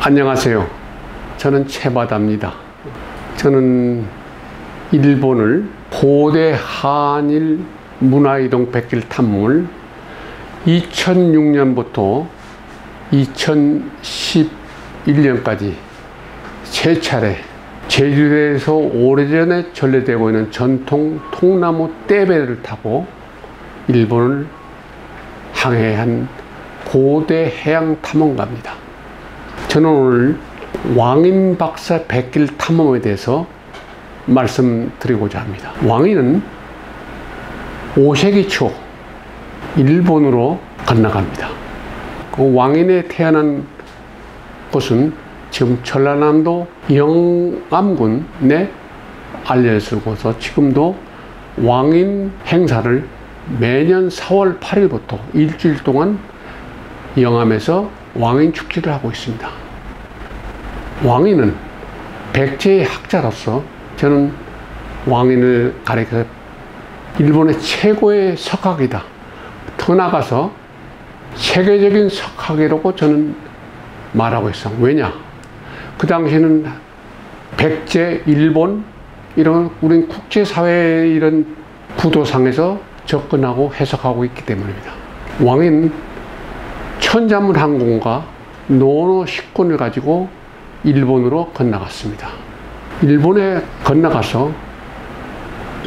안녕하세요. 저는 채바다입니다. 저는 일본을 고대 한일 문화이동 백길 탐험을 2006년부터 2011년까지 세 차례 제주도에서 오래전에 전래되고 있는 전통 통나무 떼배를 타고 일본을 항해한 고대 해양 탐험가입니다. 저는 오늘 왕인박사 백길 탐험에 대해서 말씀드리고자 합니다. 왕인은 5세기 초 일본으로 건너갑니다. 그 왕인에 태어난 곳은 지금 전라남도 영암군에 알려지고서 지금도 왕인 행사를 매년 4월 8일부터 일주일 동안 영암에서 왕인 축제를 하고 있습니다. 왕인은 백제의 학자로서 저는 왕인을 가리켜 일본의 최고의 석학이다. 더 나아가서 세계적인 석학이라고 저는 말하고 있어요. 왜냐? 그 당시에는 백제, 일본 이런 우린 국제사회의 이런 구도상에서 접근하고 해석하고 있기 때문입니다. 왕인 천자문 항공과 노노 식군을 가지고 일본으로 건너갔습니다. 일본에 건너가서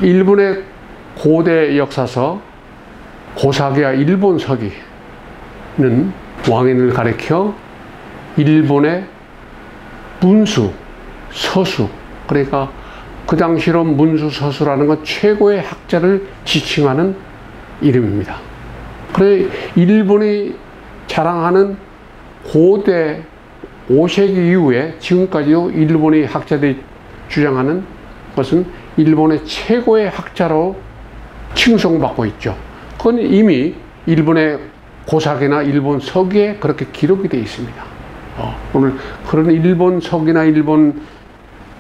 일본의 고대 역사서 고사기와 일본서기는 왕인을 가리켜 일본의 문수, 서수, 그러니까 그 당시로 문수, 서수라는 건 최고의 학자를 지칭하는 이름입니다. 그래 일본이 자랑하는 고대 5세기 이후에 지금까지도 일본의 학자들이 주장하는 것은 일본의 최고의 학자로 칭송받고 있죠. 그건 이미 일본의 고사기나 일본 서기에 그렇게 기록이 되어 있습니다. 오늘 그런 일본 서기나 일본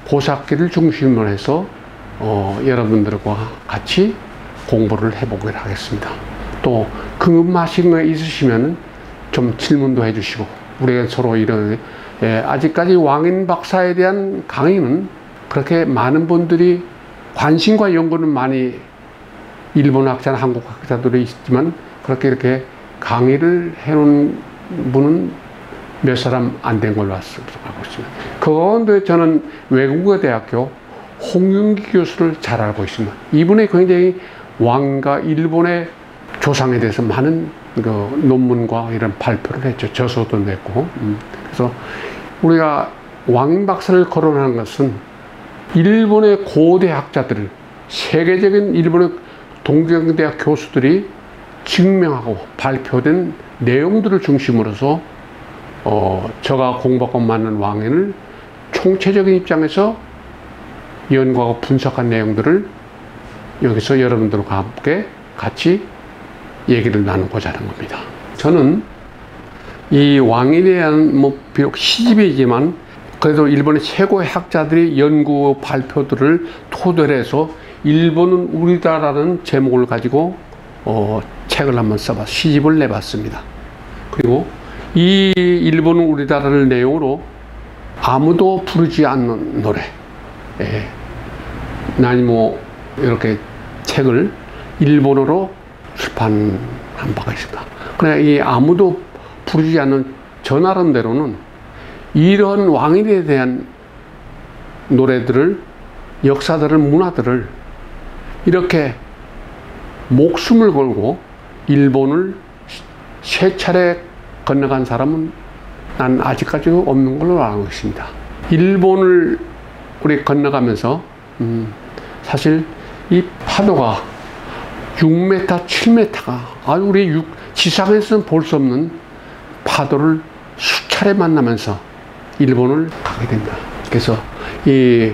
고사기를 중심으로 해서 여러분들과 같이 공부를 해보기로 하겠습니다. 또 궁금하신 거 있으시면 좀 질문도 해주시고 우리가 서로 이런 아직까지 왕인 박사에 대한 강의는 그렇게 많은 분들이 관심과 연구는 많이 일본 학자나 한국 학자들이 있지만 그렇게 이렇게 강의를 해놓은 분은 몇 사람 안 된 걸로 알고 있습니다. 그 가운데 저는 외국어대학교 홍윤기 교수를 잘 알고 있습니다. 이분이 굉장히 왕과 일본의 조상에 대해서 많은 그 논문과 이런 발표를 했죠. 저서도 냈고. 그래서 우리가 왕인 박사를 거론하는 것은 일본의 고대 학자들을 세계적인 일본의 동경대학 교수들이 증명하고 발표된 내용들을 중심으로서 제가 공부하고 맞는 왕인을 총체적인 입장에서 연구하고 분석한 내용들을 여기서 여러분들과 함께 같이 얘기를 나누고자 하는 겁니다. 저는 이 왕인에 대한 비록 시집이지만 그래도 일본의 최고의 학자들이 연구 발표들을 토대로 해서 일본은 우리다라는 제목을 가지고 책을 한번 써봤 시집을 내봤습니다. 그리고 이 일본은 우리다라는 내용으로 아무도 부르지 않는 노래 난 이렇게 책을 일본어로 출판한 바가 있습니다. 그래 이 아무도 부르지 않는 저 나름대로는 이런 왕인에 대한 노래들을 역사들을 문화들을 이렇게 목숨을 걸고 일본을 세 차례 건너간 사람은 난 아직까지도 없는 걸로 알고 있습니다. 일본을 우리 건너가면서 사실 이 파도가 6m, 7m가 아주 우리 지상에서는 볼 수 없는 파도를 수차례 만나면서 일본을 가게 됩니다. 그래서 이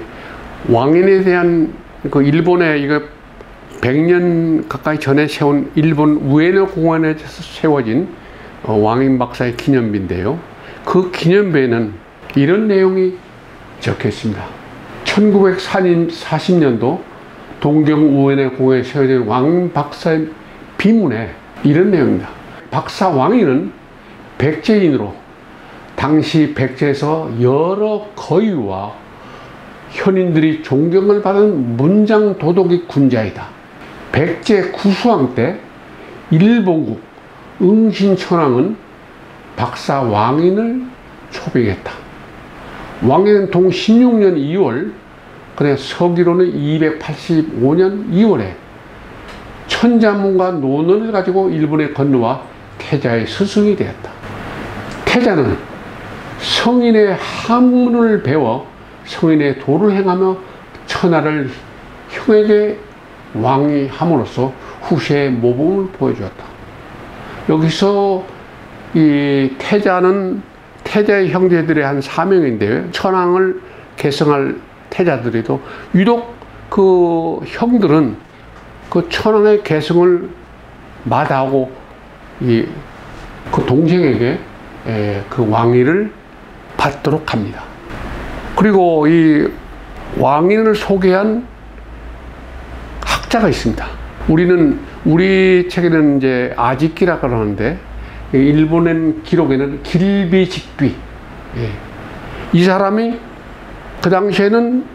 왕인에 대한 그 일본의 이거 100년 가까이 전에 세운 일본 우에노 공원에서 세워진 왕인 박사의 기념비인데요. 그 기념비에는 이런 내용이 적혀 있습니다. 1940년도 동경 우에노 공원에 세워진 왕인 박사의 비문에 이런 내용입니다. 박사 왕인은 백제인으로 당시 백제에서 여러 거위와 현인들이 존경을 받은 문장 도덕의 군자이다. 백제 구수왕 때 일본국 응신천왕은 박사 왕인을 초빙했다. 왕인은 동 16년 2월, 그래 서기로는 285년 2월에 천자문과 논언을 가지고 일본에 건너와 태자의 스승이 되었다. 태자는 성인의 학문을 배워 성인의 도를 행하며 천하를 형에게 왕이 함으로써 후세의 모범을 보여주었다. 여기서 이 태자는 태자의 형제들의 한 4명인데요. 천왕을 계승할 태자들에도 유독 그 형들은 그 천왕의 계승을 마다하고 그 동생에게 그 왕위를 받도록 합니다. 그리고 이 왕인을 소개한 학자가 있습니다. 우리 책에는 이제 아지키라고 하는데 일본의 기록에는 길비직비. 이 사람이 그 당시에는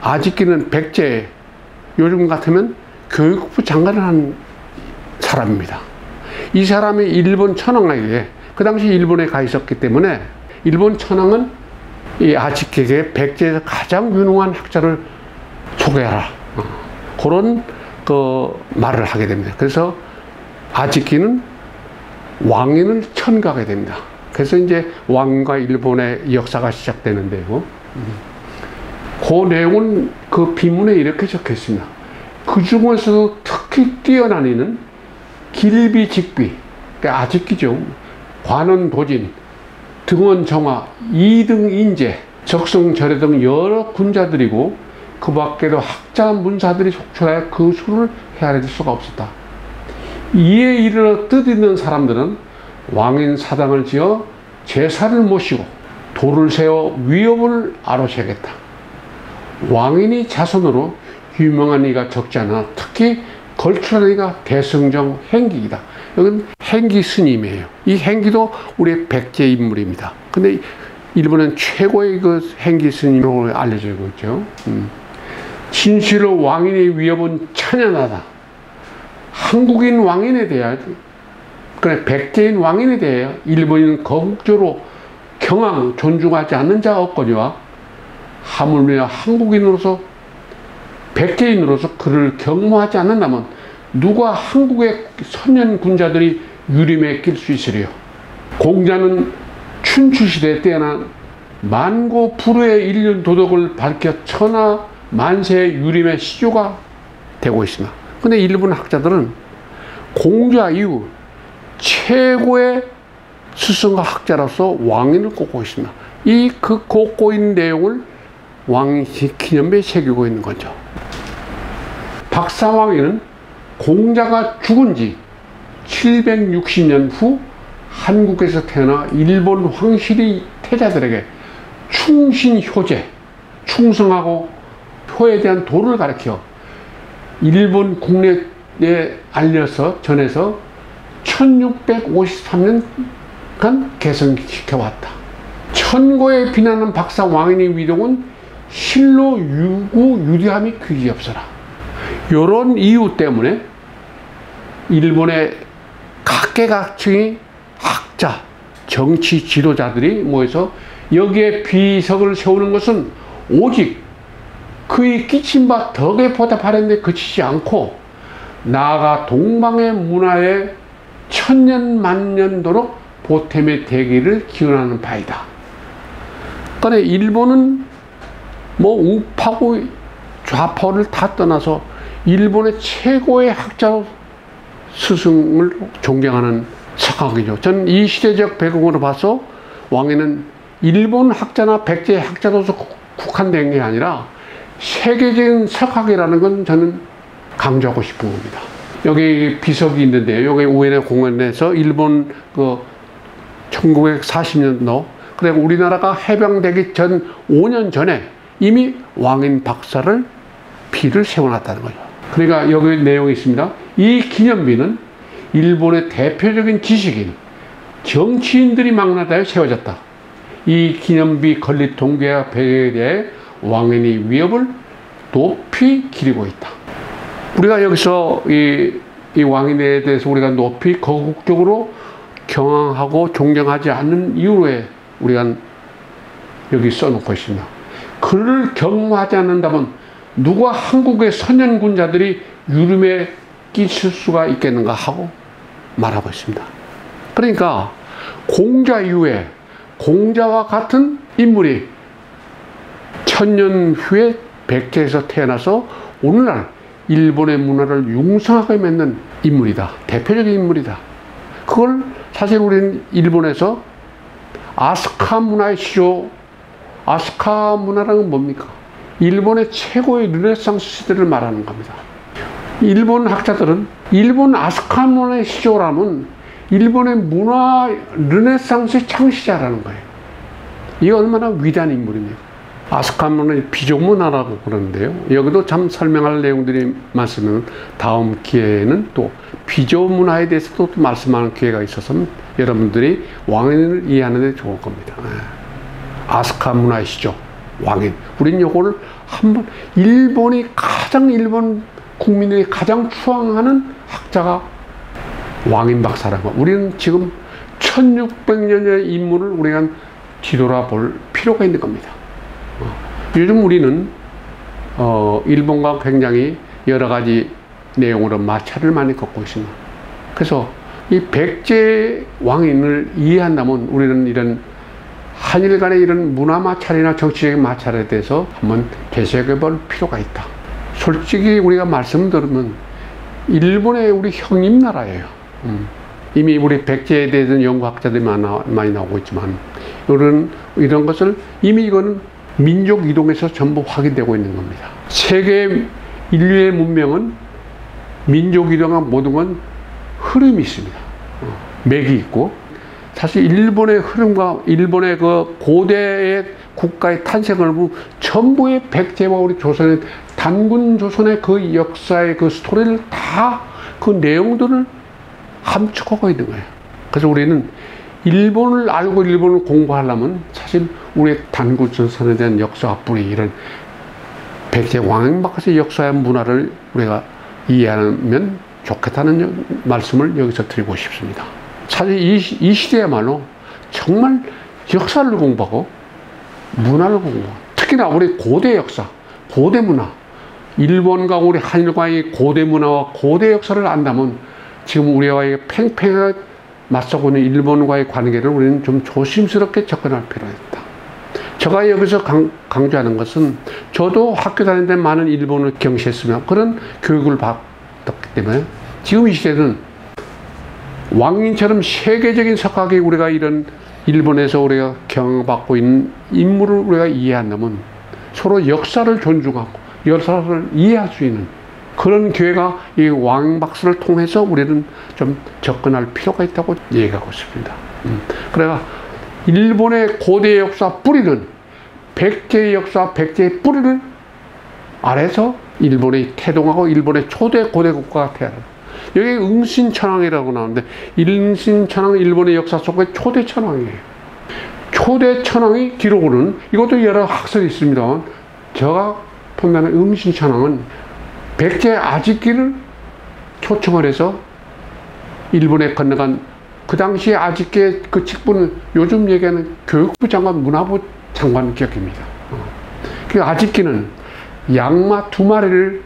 아지키는 백제, 요즘 같으면 교육부 장관을 한 사람입니다. 이 사람이 일본 천황에게 그 당시 일본에 가 있었기 때문에 일본 천황은 이 아지키에게 백제에서 가장 유능한 학자를 소개하라. 그런 그 말을 하게 됩니다. 그래서 아지키는 왕인을 천거하게 됩니다. 그래서 이제 왕과 일본의 역사가 시작되는데요. 그 내용은 그 비문에 이렇게 적혀 있습니다. 그 중에서도 특히 뛰어나니는 길비직비, 그러니까 아지키죠. 관원도진, 등원정화, 이등인재, 적성절에 등 여러 군자들이고 그 밖에도 학자 문사들이 속출하여 그 수를 헤아릴 수가 없었다. 이에 이르러 뜻있는 사람들은 왕인 사당을 지어 제사를 모시고 돌을 세워 위협을 아로새겠다. 왕인이 자손으로 유명한 이가 적지 않아 특히 걸출한 이가 대승정 행기이다. 여기는 행기 스님이에요. 이 행기도 우리의 백제 인물입니다. 근데 일본은 최고의 그 행기 스님으로 알려지고 있죠. 진실로 왕인의 위협은 천연하다. 한국인 왕인에 대하여, 그래 백제인 왕인에 대하여 일본인은 거국적으로 경황, 존중하지 않는 자가 없거니와 하물며 한국인으로서 백제인으로서 그를 경모하지 않는다면 누가 한국의 선nhân 군자들이 유림에 낄 수 있으리요. 공자는 춘추시대에 태어난 만고 불후의 인륜 도덕을 밝혀 천하 만세의 유림의 시조가 되고 있습니다. 근데 일본 학자들은 공자 이후 최고의 스승과 학자로서 왕인을 꼽고 있습니다. 이 그 꼽고 있는 내용을 왕 기념비에 새기고 있는 거죠. 박사왕인은 공자가 죽은 지 760년 후 한국에서 태어나 일본 황실이 태자들에게 충신효제, 충성하고 효에 대한 도를 가르쳐 일본 국내에 알려서 전해서 1653년간 개성시켜왔다. 천고에 비난한 박사 왕인의 위동은 실로 유구 유리함이 귀지없어라. 이런 이유 때문에 일본의 각계각층의 학자, 정치 지도자들이 모여서 여기에 비석을 세우는 것은 오직 그의 끼친 바 덕에 보답하는 데 그치지 않고 나아가 동방의 문화에 천년 만년도록 보탬의 되기를 기원하는 바이다. 그러니까 일본은 뭐 우파고 좌파를 다 떠나서 일본의 최고의 학자로 스승을 존경하는 석학이죠. 저는 이 시대적 배경으로 봐서 왕에는 일본 학자나 백제 학자로서 국한된 게 아니라 세계적인 석학이라는 건 저는 강조하고 싶은 겁니다. 여기 비석이 있는데요. 여기 우에네 공원에서 일본 그 1940년도, 그래 우리나라가 해방되기 전 5년 전에 이미 왕인 박사를 비를 세워놨다는 거죠. 그러니까 여기 내용이 있습니다. 이 기념비는 일본의 대표적인 지식인, 정치인들이 망라되어 세워졌다. 이 기념비 건립 동기와 배경에 대해 왕인의 위협을 높이 기리고 있다. 우리가 여기서 이 왕인에 대해서 우리가 높이 거국적으로 경항하고 존경하지 않는 이유에 우리가 여기 써놓고 있습니다. 그를 경험하지 않는다면 누가 한국의 선연군자들이 유름에 끼칠 수가 있겠는가 하고 말하고 있습니다. 그러니까 공자 이후에 공자와 같은 인물이 1000년 후에 백제에서 태어나서 오늘날 일본의 문화를 융성하게 만든 인물이다. 대표적인 인물이다. 그걸 사실 우리는 일본에서 아스카 문화의 시조, 아스카 문화라는 뭡니까? 일본의 최고의 르네상스 시대를 말하는 겁니다. 일본 학자들은 일본 아스카 문화의 시조라면 일본의 문화 르네상스의 창시자라는 거예요. 이게 얼마나 위대한 인물입니까? 아스카 문화의 비족 문화라고 그러는데요. 여기도 참 설명할 내용들이 많으면 다음 기회에는 또 비족 문화에 대해서도 또 말씀하는 기회가 있어서 여러분들이 왕인을 이해하는 데 좋을 겁니다. 아스카 문화의 시조, 왕인. 우린 요거를 한번 일본 국민들이 가장 추앙하는 학자가 왕인 박사라고. 우리는 지금 1600년의 인물을 우리가 뒤돌아볼 필요가 있는 겁니다. 요즘 우리는 일본과 굉장히 여러 가지 내용으로 마찰을 많이 겪고 있습니다. 그래서 이 백제 왕인을 이해한다면 우리는 이런 한일 간의 이런 문화 마찰이나 정치적인 마찰에 대해서 한번 되새겨 볼 필요가 있다. 솔직히 우리가 말씀을 들으면 일본의 우리 형님 나라예요. 이미 우리 백제에 대해서는 연구학자들이 많이 나오고 있지만 이런 것을 이미 이거는 민족 이동에서 전부 확인되고 있는 겁니다. 세계 인류의 문명은 민족 이동한 모든 건 흐름이 있습니다. 맥이 있고 사실 일본의 흐름과 일본의 그 고대의 국가의 탄생을 보면 전부의 백제와 우리 조선의 단군 조선의 그 역사의 그 스토리를 다 그 내용들을 함축하고 있는 거예요. 그래서 우리는 일본을 알고 일본을 공부하려면 사실 우리의 단군 조선에 대한 역사와 뿌리 이런 백제 왕박사의 역사의 문화를 우리가 이해하면 좋겠다는 말씀을 여기서 드리고 싶습니다. 사실 이 시대야말로 정말 역사를 공부하고 문화를 공부하고 특히나 우리 고대 역사, 고대 문화 일본과 우리 한일과의 고대 문화와 고대 역사를 안다면 지금 우리와의 팽팽하게 맞서고 있는 일본과의 관계를 우리는 좀 조심스럽게 접근할 필요가 있다. 제가 여기서 강조하는 것은 저도 학교 다닐 때 많은 일본을 경시했으며 그런 교육을 받았기 때문에 지금 이 시대는 왕인처럼 세계적인 석학이 우리가 이런 일본에서 우리가 경험받고 있는 인물을 우리가 이해한다면 서로 역사를 존중하고 역사를 이해할 수 있는 그런 기회가 이 왕박사를 통해서 우리는 좀 접근할 필요가 있다고 얘기하고 싶습니다. 그래가 일본의 고대 역사 뿌리는 백제의 역사, 백제의 뿌리를 아래서 일본이 태동하고 일본의 초대 고대 국가가 태어나요. 여기 응신천왕이라고 나오는데 응신천왕은 일본의 역사 속의 초대 천왕이에요. 초대 천왕이 기록으로는 이것도 여러 학설이 있습니다만 제가 본다는 응신천왕은 백제 아직기를 초청을 해서 일본에 건너간 그 당시에 아직기의 그 직분은 요즘 얘기하는 교육부 장관, 문화부 장관 격입니다. 그 아직기는 양마 2마리를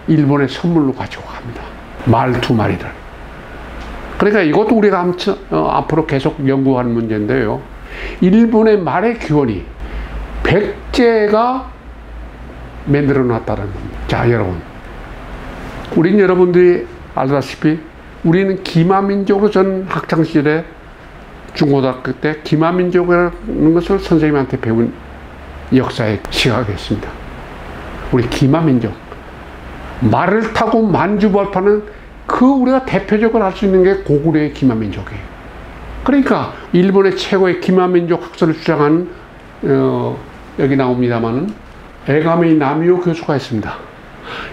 일본에 선물로 가지고 갑니다. 말 2마리를. 그러니까 이것도 우리가 앞으로 계속 연구하는 문제인데요. 일본의 말의 기원이 백제가 만들어 놨다는 겁니다. 자, 여러분. 우린 여러분들이 알다시피 우리는 기마민족으로 전 학창시절에 중고등학교 때 기마민족이라는 것을 선생님한테 배운 역사의 시각이었습니다. 우리 기마민족. 말을 타고 만주벌파는 그 우리가 대표적으로 알 수 있는 게 고구려의 기마민족이에요. 그러니까 일본의 최고의 기마민족 학설을 주장하는 여기 나옵니다만은 에가미 나미오 교수가 있습니다.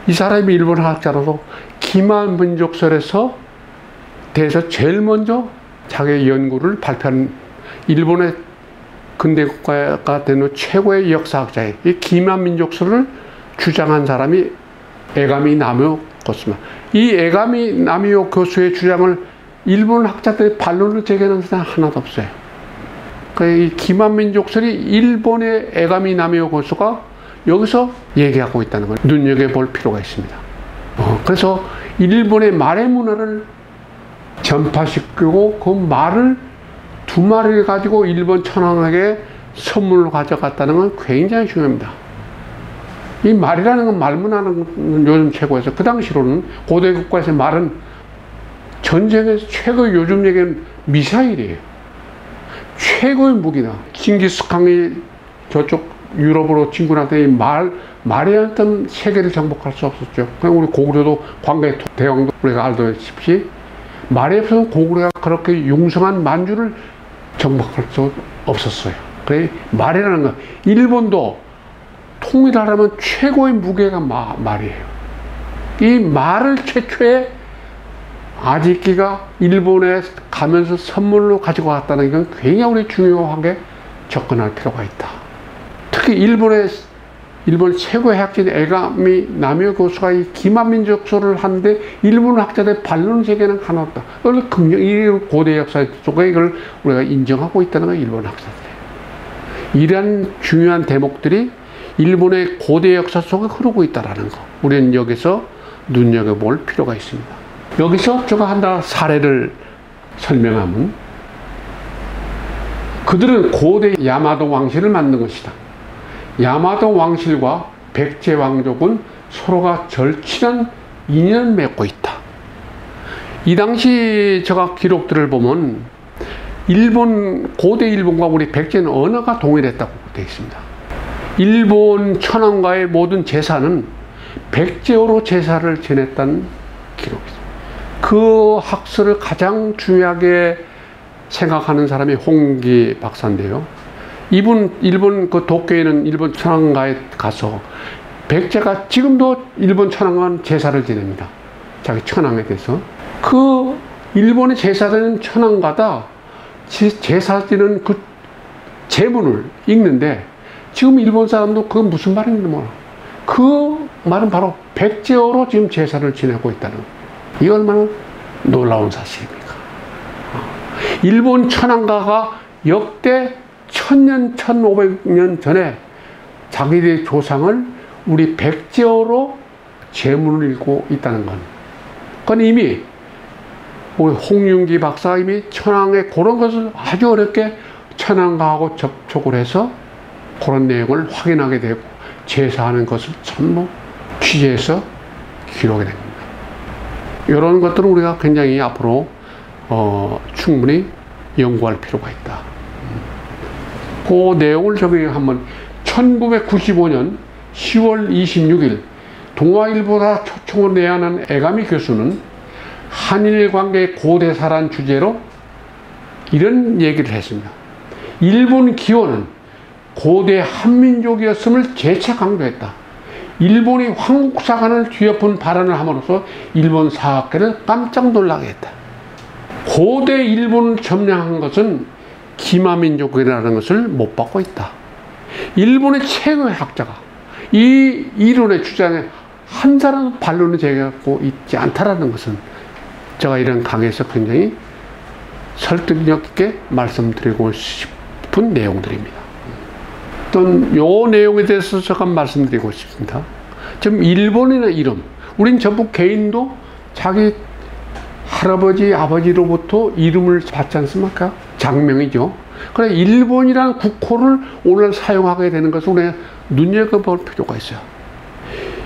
이 사람이 일본 학자로서 기마민족설에서 대해서 제일 먼저 자기의 연구를 발표한 일본의 근대 국가가 된 후 최고의 역사학자예요. 이 기만민족설을 주장한 사람이 에가미 나미오 교수입니다. 이 에가미 나미오 교수의 주장을 일본 학자들이 반론을 제기하는 사람 하나도 없어요. 이 기만민족설이 일본의 에가미 나미오 교수가 여기서 얘기하고 있다는 걸 눈여겨볼 필요가 있습니다. 그래서 일본의 말의 문화를 전파시키고 그 말을 두 마리를 가지고 일본 천황에게 선물로 가져갔다는 건 굉장히 중요합니다. 이 말이라는 건 말문화는 요즘 최고에서 그 당시로는 고대 국가에서 말은 전쟁에서 최고의 요즘 얘기는 미사일이에요. 최고의 무기다. 징기스칸이 저쪽 유럽으로 진군할 때 말이 않던 세계를 정복할 수 없었죠. 그냥 우리 고구려도 광개토 대왕도 우리가 알다시피 말에 없어서 고구려가 그렇게 융성한 만주를 정복할 수 없었어요. 그래 말이라는 건 일본도 통일하려면 최고의 무게가 말이에요. 이 말을 최초에 아지키가 일본에 가면서 선물로 가지고 왔다는 건 굉장히 우리 중요하게 접근할 필요가 있다. 특히 일본 최고의 학자인 에가미 나미오 교수가 이 기만민족설을 하는데 일본 학자들의 반론 세계는 하나 없다. 이 고대 역사 속에 이걸 우리가 인정하고 있다는 거예요. 일본 학자들이. 이러한 중요한 대목들이 일본의 고대 역사 속에 흐르고 있다는 거. 우리는 여기서 눈여겨볼 필요가 있습니다. 여기서 제가 하나 사례를 설명하면 그들은 고대 야마도 왕실을 만든 것이다. 야마도 왕실과 백제 왕족은 서로가 절친한 인연을 맺고 있다. 이 당시 제가 기록들을 보면 고대 일본과 우리 백제는 언어가 동일했다고 되어 있습니다. 일본 천황과의 모든 제사는 백제어로 제사를 지냈다는 기록이 있습니다. 그 학설을 가장 중요하게 생각하는 사람이 홍기 박사인데요. 일본 그 도쿄에는 일본 천황가에 가서 백제가 지금도 일본 천황은 제사를 지냅니다. 자기 천황에 대해서. 그 일본의 제사되는 천황가다 제사 지는 그 제문을 읽는데 지금 일본 사람도 그건 무슨 말인지 몰라. 그 말은 바로 백제어로 지금 제사를 지내고 있다는 거예요. 이 얼마나 놀라운 사실입니까? 일본 천황가가 역대 1000년, 1500년 전에 자기들의 조상을 우리 백제어로 제문을 읽고 있다는 건. 그건 이미 우리 홍윤기 박사가 이미 천황의 그런 것을 아주 어렵게 천황가하고 접촉을 해서 그런 내용을 확인하게 되고 제사하는 것을 전부 취재해서 기록이 됩니다. 이런 것들은 우리가 굉장히 앞으로 충분히 연구할 필요가 있다. 그 내용을 저기 한번 1995년 10월 26일 동아일보가 초청을 내한한 에가미 교수는 한일 관계의 고대사란 주제로 이런 얘기를 했습니다. 일본 기원은 고대 한민족이었음을 재차 강조했다. 일본이 황국사관을 뒤엎은 발언을 함으로써 일본 사학계를 깜짝 놀라게 했다. 고대 일본을 점령한 것은 기마민족이라는 것을 못 받고 있다. 일본의 최고의 학자가 이 이론의 주장에 한 사람 반론을 제기하고 있지 않다라는 것은 제가 이런 강의에서 굉장히 설득력 있게 말씀드리고 싶은 내용들입니다. 어떤 요 내용에 대해서 제가 말씀드리고 싶습니다. 지금 일본이나 이름, 우린 전부 개인도 자기 할아버지, 아버지로부터 이름을 받지 않습니까? 장명이죠. 그래, 일본이라는 국호를 오늘 사용하게 되는 것을 우리가 눈여겨볼 필요가 있어요.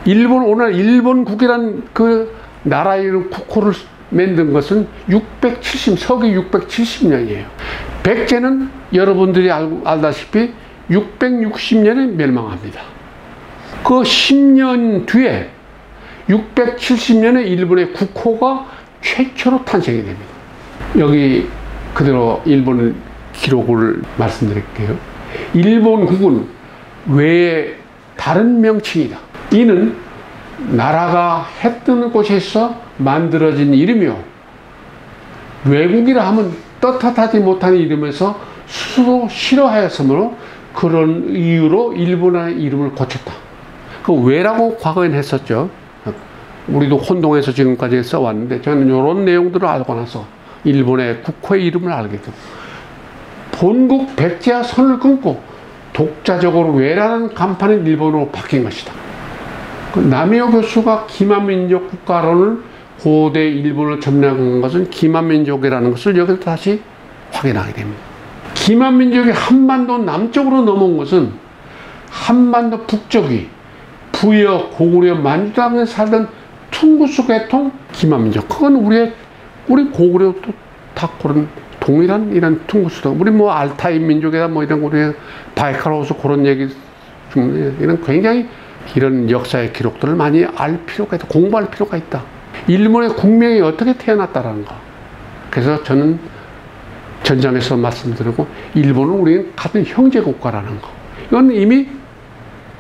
오늘 일본국이라는 그 나라의 국호를 만든 것은 서기 670년이에요. 백제는 여러분들이 알다시피 660년에 멸망합니다. 그 10년 뒤에 670년에 일본의 국호가 최초로 탄생이 됩니다. 여기 그대로 일본 기록을 말씀드릴게요. 일본국은 외에 다른 명칭이다. 이는 나라가 해 뜨는 곳에서 만들어진 이름이요. 외국이라 하면 떳떳하지 못한 이름에서 스스로 싫어하였으므로 그런 이유로 일본의 이름을 고쳤다. 그 왜라고 과거엔 했었죠. 우리도 혼동해서 지금까지 써왔는데 저는 이런 내용들을 알고 나서 일본의 국호의 이름을 알게 됐고, 본국 백제와 선을 끊고 독자적으로 왜라는 간판이 일본어로 바뀐 것이다. 나미오 교수가 기만민족 국가론을 고대 일본을 점령한 것은 기만민족이라는 것을 여기서 다시 확인하게 됩니다. 기만민족이 한반도 남쪽으로 넘어온 것은 한반도 북쪽이 부여, 고구려, 만주당에 살던 퉁구스 계통 기만민족. 그건 우리 고구려도 다 그런 동일한 이런 퉁구스다. 우리 뭐 알타이 민족이다 뭐 이런 우리 바이칼호수 그런 얘기 중에 이런 굉장히 이런 역사의 기록들을 많이 알 필요가 있다. 공부할 필요가 있다. 일본의 국명이 어떻게 태어났다라는 거. 그래서 저는 전장에서 말씀드리고 일본은 우리는 같은 형제 국가라는 거. 이건 이미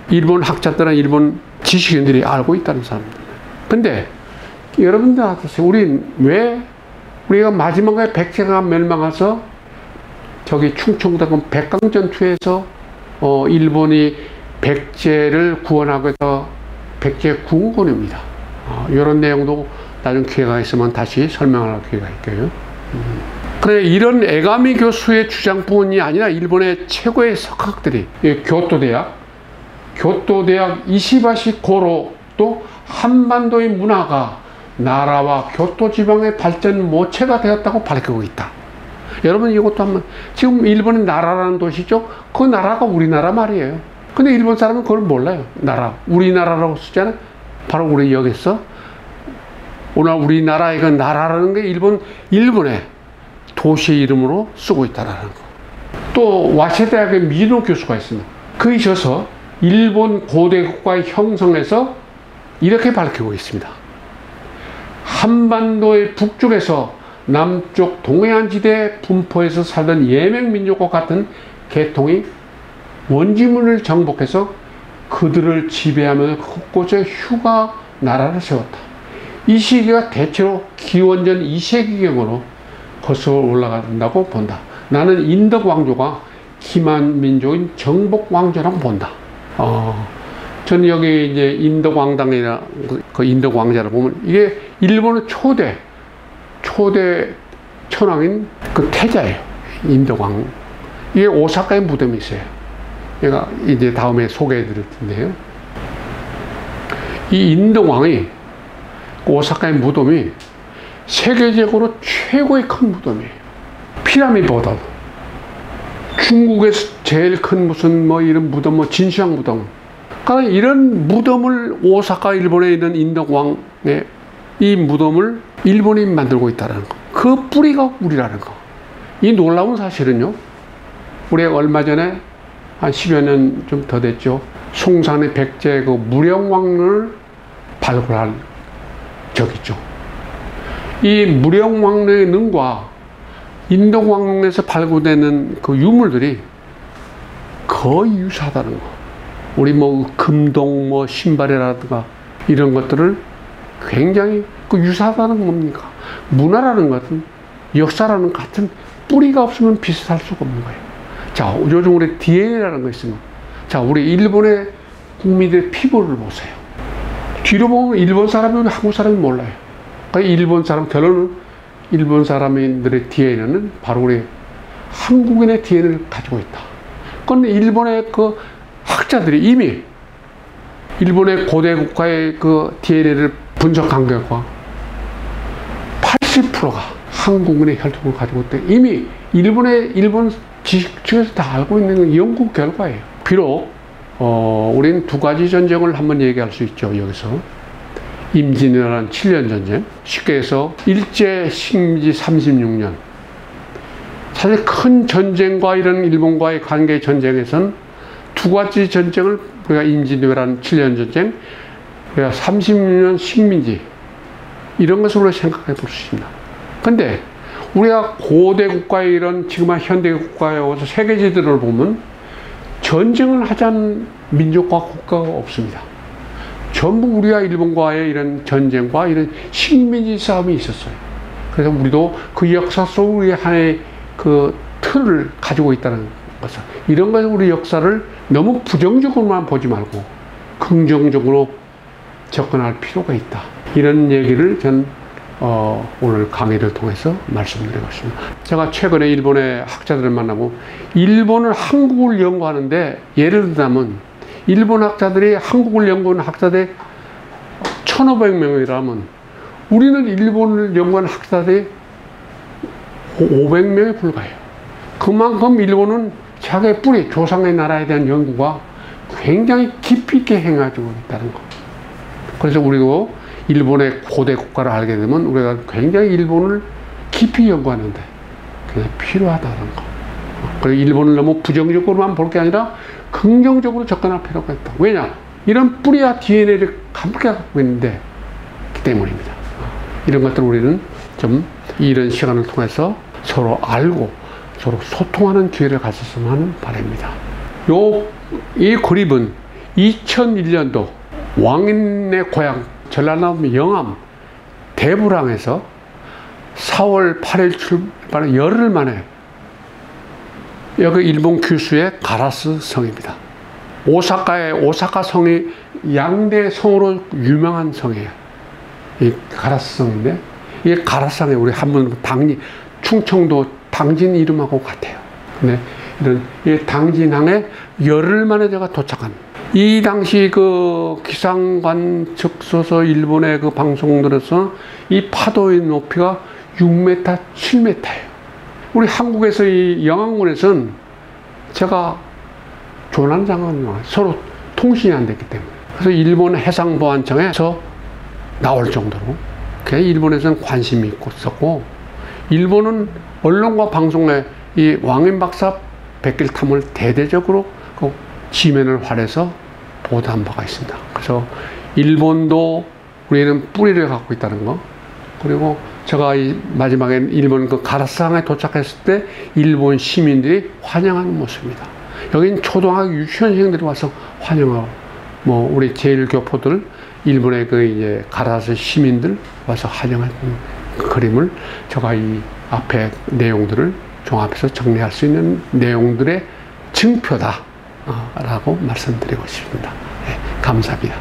일본 학자들이나 일본 지식인들이 알고 있다는 사람들. 근데 여러분들 아세요? 우리가 마지막에 백제가 멸망해서 저기 충청도군 백강전투에서 일본이 백제를 구원하고 해서 백제 구원군입니다. 이런 내용도 나중 기회가 있으면 다시 설명할 기회가 있고요. 그래, 이런 에가미 교수의 주장뿐이 아니라 일본의 최고의 석학들이 교토대학 이시바시 고로도 한반도의 문화가 나라와 교토 지방의 발전 모체가 되었다고 밝히고 있다. 여러분 이것도 한번, 지금 일본의 나라라는 도시죠? 그 나라가 우리나라 말이에요. 근데 일본 사람은 그걸 몰라요. 우리나라라고 쓰잖아요. 바로 우리 여기서 오늘 우리나라의 그 나라라는 게 일본의 도시 이름으로 쓰고 있다라는 거. 또 와세대학의 미노 교수가 있습니다. 그에 져서 일본 고대 국가의 형성에서 이렇게 밝히고 있습니다. 한반도의 북쪽에서 남쪽 동해안지대 분포에서 살던 예맹민족과 같은 계통이 원지문을 정복해서 그들을 지배하며 곳곳에 휴가 나라를 세웠다. 이 시기가 대체로 기원전 2세기경으로 거슬러 올라간다고 본다. 나는 인덕 왕조가 기만 민족인 정복 왕조라고 본다. 저는 여기 이제 인덕 왕당이나 그 인덕 왕자를 보면 이게 일본의 초대 천왕인 그 태자예요. 인덕 왕. 이게 오사카에 무덤이 있어요. 제가 이제 다음에 소개해 드릴 텐데요. 이 인덕 왕이 오사카의 무덤이 세계적으로 최고의 큰 무덤이에요. 피라미드보다 중국에서 제일 큰 무슨 뭐 이런 무덤, 뭐 진시황 무덤. 그러니까 이런 무덤을 오사카 일본에 있는 인덕 왕의 이 무덤을 일본이 만들고 있다는 거. 그 뿌리가 우리라는 거. 이 놀라운 사실은요. 우리가 얼마 전에 한 10여 년 좀 더 됐죠. 송산의 백제 그 무령왕릉을 발굴할 적 있죠. 이 무령왕릉의 능과 인덕왕릉에서 발굴되는 그 유물들이 거의 유사하다는 거. 우리 뭐 금동 뭐 신발이라든가 이런 것들을 굉장히 그 유사하다는 겁니까? 문화라는 것은 역사라는 같은 뿌리가 없으면 비슷할 수가 없는 거예요. 자, 요즘 우리 DNA라는 거 있으면, 자, 우리 일본의 국민들의 피부를 보세요. 뒤로 보면 일본 사람이 한국 사람이 몰라요. 그러니까 일본 사람, 결론은 일본 사람들의 DNA는 바로 우리 한국인의 DNA를 가지고 있다. 그런데 일본의 그 학자들이 이미 일본의 고대 국가의 그 DNA를 분석한 결과 80%가 한국인의 혈통을 가지고 있다. 이미 일본 지식층에서 다 알고 있는 연구 결과예요. 비록 우리는 두 가지 전쟁을 한번 얘기할 수 있죠. 여기서 임진왜란 7년 전쟁, 쉽게 해서 일제 식민지 36년. 사실 큰 전쟁과 이런 일본과의 관계 전쟁에서는 두 가지 전쟁을 우리가 임진왜란 7년 전쟁, 우리가 36년 식민지 이런 것으로 생각해 볼 수 있습니다. 근데 우리가 고대 국가의 이런 지금 현대 국가에 와서 세계지도를 보면 전쟁을 하지 않은 민족과 국가가 없습니다. 전부 우리와 일본과의 이런 전쟁과 이런 식민지 싸움이 있었어요. 그래서 우리도 그 역사 속 우리 하나의 그 틀을 가지고 있다는 것을, 이런 것을 우리 역사를 너무 부정적으로만 보지 말고 긍정적으로 접근할 필요가 있다. 이런 얘기를 전 오늘 강의를 통해서 말씀드리고 있습니다. 제가 최근에 일본의 학자들을 만나고 일본은 한국을 연구하는데, 예를 들자면 일본 학자들이 한국을 연구하는 학자들이 1,500명이라면 우리는 일본을 연구하는 학자들이 500명에 불과해요. 그만큼 일본은 자기의 뿌리, 조상의 나라에 대한 연구가 굉장히 깊이 있게 행해가지고 있다는 거. 그래서 우리도 일본의 고대 국가를 알게 되면 우리가 굉장히 일본을 깊이 연구하는데 그게 필요하다는 거. 그리고 일본을 너무 부정적으로만 볼 게 아니라 긍정적으로 접근할 필요가 있다. 왜냐? 이런 뿌리와 DNA를 함께 갖고 있는데, 그 때문입니다. 이런 것들 우리는 좀 이런 시간을 통해서 서로 알고 서로 소통하는 기회를 가졌으면 하는 바람입니다. 이 그림은 2001년도 왕인의 고향 전라남도 영암 대부랑에서 4월 8일 출발 열흘 만에, 여기 일본 규슈의 가라스 성입니다. 오사카의 오사카 성이 양대 성으로 유명한 성이에요. 이 가라스 성인데, 이 가라스 성에 우리 한번 충청도 당진 이름하고 같아요. 근데 이런 이 당진항에 열흘 만에 제가 도착한, 이 당시 그 기상관 측서서 일본의 그 방송들에서 이 파도의 높이가 6m, 7m예요. 우리 한국에서 이 영암군에서는 제가 조난장관 서로 통신이 안 됐기 때문에, 그래서 일본 해상보안청에서 나올 정도로 일본에서는 관심이 있었고, 일본은 언론과 방송에 이 왕인 박사 백길탐을 대대적으로 그 지면을 활해서 보도한 바가 있습니다. 그래서 일본도 우리는 뿌리를 갖고 있다는 거, 그리고 제가 이 마지막에 일본 그 가라스항에 도착했을 때 일본 시민들이 환영하는 모습입니다. 여긴 초등학교 유치원생들이 와서 환영하고, 뭐 우리 제1교포들, 일본의 그 이제 가라스 시민들 와서 환영하는 그 그림을 제가 이 앞에 내용들을 종합해서 정리할 수 있는 내용들의 증표다 라고 말씀드리고 싶습니다. 네, 감사합니다.